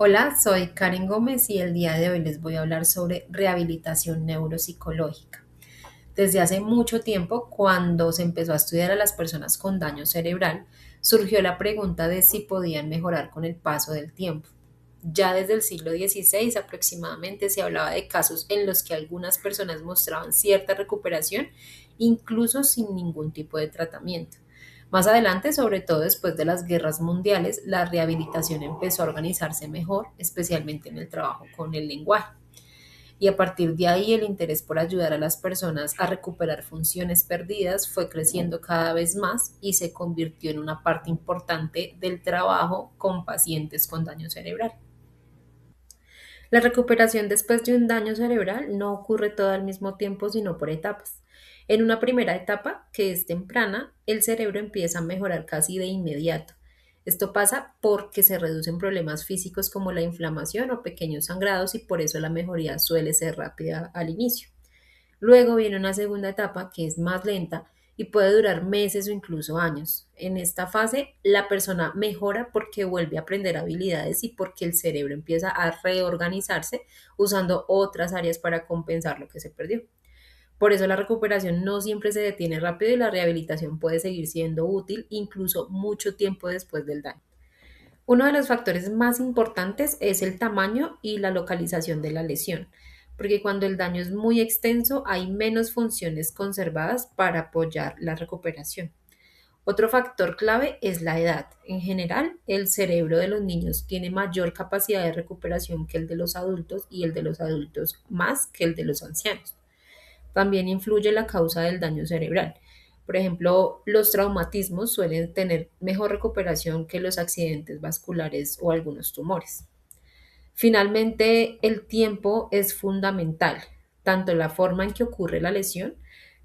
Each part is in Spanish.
Hola, soy Karen Gómez y el día de hoy les voy a hablar sobre rehabilitación neuropsicológica. Desde hace mucho tiempo, cuando se empezó a estudiar a las personas con daño cerebral, surgió la pregunta de si podían mejorar con el paso del tiempo. Ya desde el siglo XVI aproximadamente se hablaba de casos en los que algunas personas mostraban cierta recuperación, incluso sin ningún tipo de tratamiento. Más adelante, sobre todo después de las guerras mundiales, la rehabilitación empezó a organizarse mejor, especialmente en el trabajo con el lenguaje. Y a partir de ahí el interés por ayudar a las personas a recuperar funciones perdidas fue creciendo cada vez más y se convirtió en una parte importante del trabajo con pacientes con daño cerebral. La recuperación después de un daño cerebral no ocurre todo al mismo tiempo, sino por etapas. En una primera etapa, que es temprana, el cerebro empieza a mejorar casi de inmediato. Esto pasa porque se reducen problemas físicos como la inflamación o pequeños sangrados y por eso la mejoría suele ser rápida al inicio. Luego viene una segunda etapa que es más lenta y puede durar meses o incluso años. En esta fase, la persona mejora porque vuelve a aprender habilidades y porque el cerebro empieza a reorganizarse usando otras áreas para compensar lo que se perdió. Por eso la recuperación no siempre se detiene rápido y la rehabilitación puede seguir siendo útil incluso mucho tiempo después del daño. Uno de los factores más importantes es el tamaño y la localización de la lesión, porque cuando el daño es muy extenso hay menos funciones conservadas para apoyar la recuperación. Otro factor clave es la edad. En general, el cerebro de los niños tiene mayor capacidad de recuperación que el de los adultos y el de los adultos más que el de los ancianos. También influye la causa del daño cerebral. Por ejemplo, los traumatismos suelen tener mejor recuperación que los accidentes vasculares o algunos tumores. Finalmente, el tiempo es fundamental, tanto la forma en que ocurre la lesión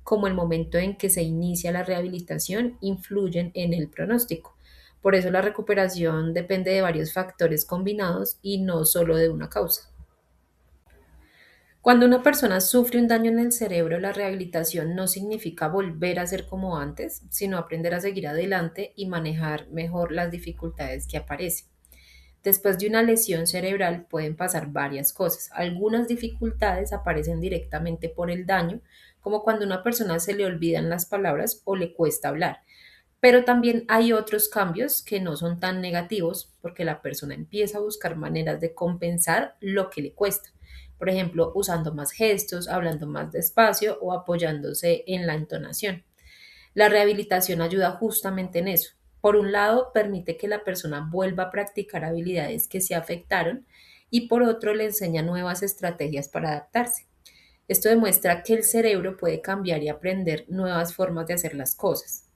como el momento en que se inicia la rehabilitación influyen en el pronóstico. Por eso la recuperación depende de varios factores combinados y no solo de una causa. Cuando una persona sufre un daño en el cerebro, la rehabilitación no significa volver a ser como antes, sino aprender a seguir adelante y manejar mejor las dificultades que aparecen. Después de una lesión cerebral pueden pasar varias cosas. Algunas dificultades aparecen directamente por el daño, como cuando a una persona se le olvidan las palabras o le cuesta hablar. Pero también hay otros cambios que no son tan negativos porque la persona empieza a buscar maneras de compensar lo que le cuesta. Por ejemplo, usando más gestos, hablando más despacio o apoyándose en la entonación. La rehabilitación ayuda justamente en eso. Por un lado, permite que la persona vuelva a practicar habilidades que se afectaron y por otro, le enseña nuevas estrategias para adaptarse. Esto demuestra que el cerebro puede cambiar y aprender nuevas formas de hacer las cosas.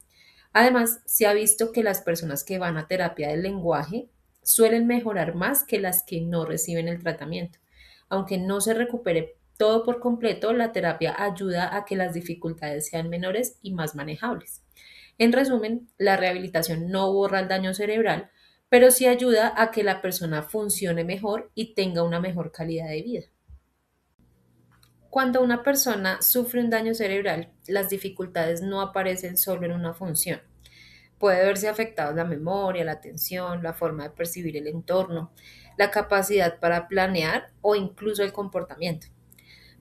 Además, se ha visto que las personas que van a terapia del lenguaje suelen mejorar más que las que no reciben el tratamiento. Aunque no se recupere todo por completo, la terapia ayuda a que las dificultades sean menores y más manejables. En resumen, la rehabilitación no borra el daño cerebral, pero sí ayuda a que la persona funcione mejor y tenga una mejor calidad de vida. Cuando una persona sufre un daño cerebral, las dificultades no aparecen solo en una función. Puede verse afectados la memoria, la atención, la forma de percibir el entorno, la capacidad para planear o incluso el comportamiento.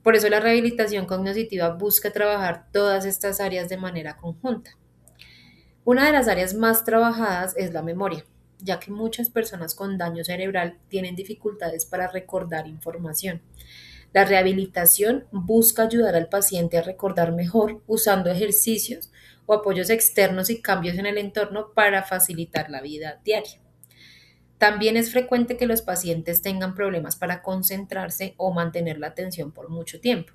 Por eso la rehabilitación cognitiva busca trabajar todas estas áreas de manera conjunta. Una de las áreas más trabajadas es la memoria, ya que muchas personas con daño cerebral tienen dificultades para recordar información. La rehabilitación busca ayudar al paciente a recordar mejor usando ejercicios o apoyos externos y cambios en el entorno para facilitar la vida diaria. También es frecuente que los pacientes tengan problemas para concentrarse o mantener la atención por mucho tiempo.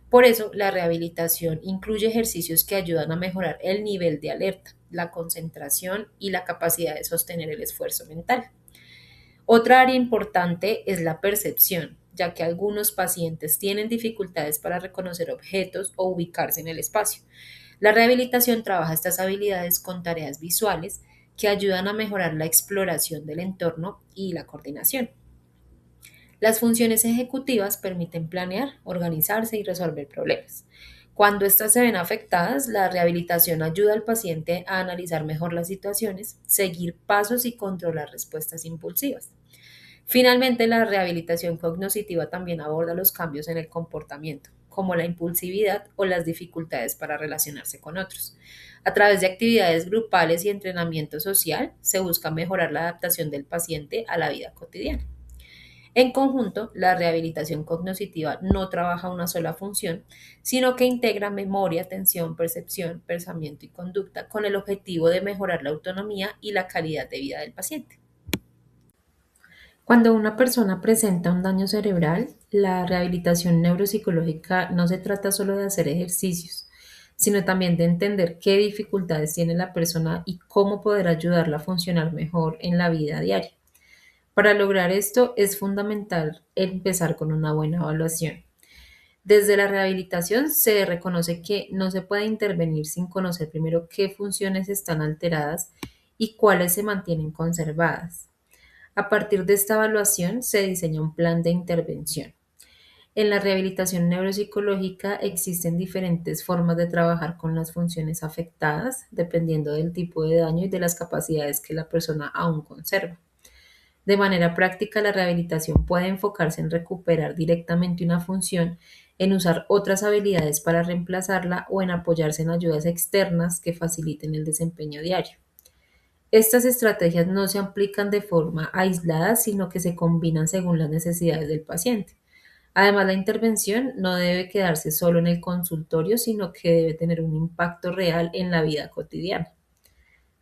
Por eso, la rehabilitación incluye ejercicios que ayudan a mejorar el nivel de alerta, la concentración y la capacidad de sostener el esfuerzo mental. Otra área importante es la percepción, ya que algunos pacientes tienen dificultades para reconocer objetos o ubicarse en el espacio. La rehabilitación trabaja estas habilidades con tareas visuales que ayudan a mejorar la exploración del entorno y la coordinación. Las funciones ejecutivas permiten planear, organizarse y resolver problemas. Cuando estas se ven afectadas, la rehabilitación ayuda al paciente a analizar mejor las situaciones, seguir pasos y controlar respuestas impulsivas. Finalmente, la rehabilitación cognitiva también aborda los cambios en el comportamiento, como la impulsividad o las dificultades para relacionarse con otros. A través de actividades grupales y entrenamiento social, se busca mejorar la adaptación del paciente a la vida cotidiana. En conjunto, la rehabilitación cognitiva no trabaja una sola función, sino que integra memoria, atención, percepción, pensamiento y conducta con el objetivo de mejorar la autonomía y la calidad de vida del paciente. Cuando una persona presenta un daño cerebral, la rehabilitación neuropsicológica no se trata solo de hacer ejercicios, sino también de entender qué dificultades tiene la persona y cómo poder ayudarla a funcionar mejor en la vida diaria. Para lograr esto es fundamental empezar con una buena evaluación. Desde la rehabilitación se reconoce que no se puede intervenir sin conocer primero qué funciones están alteradas y cuáles se mantienen conservadas. A partir de esta evaluación se diseña un plan de intervención. En la rehabilitación neuropsicológica existen diferentes formas de trabajar con las funciones afectadas, dependiendo del tipo de daño y de las capacidades que la persona aún conserva. De manera práctica, la rehabilitación puede enfocarse en recuperar directamente una función, en usar otras habilidades para reemplazarla o en apoyarse en ayudas externas que faciliten el desempeño diario. Estas estrategias no se aplican de forma aislada, sino que se combinan según las necesidades del paciente. Además, la intervención no debe quedarse solo en el consultorio, sino que debe tener un impacto real en la vida cotidiana.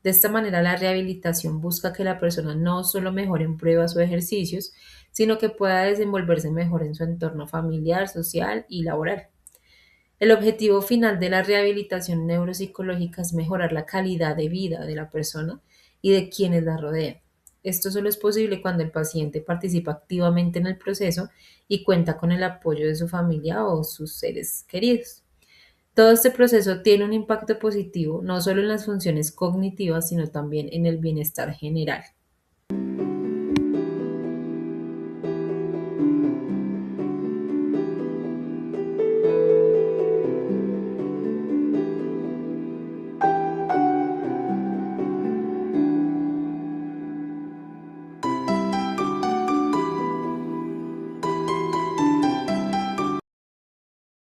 De esta manera, la rehabilitación busca que la persona no solo mejore en pruebas o ejercicios, sino que pueda desenvolverse mejor en su entorno familiar, social y laboral. El objetivo final de la rehabilitación neuropsicológica es mejorar la calidad de vida de la persona y de quienes la rodean. Esto solo es posible cuando el paciente participa activamente en el proceso y cuenta con el apoyo de su familia o sus seres queridos. Todo este proceso tiene un impacto positivo no solo en las funciones cognitivas, sino también en el bienestar general.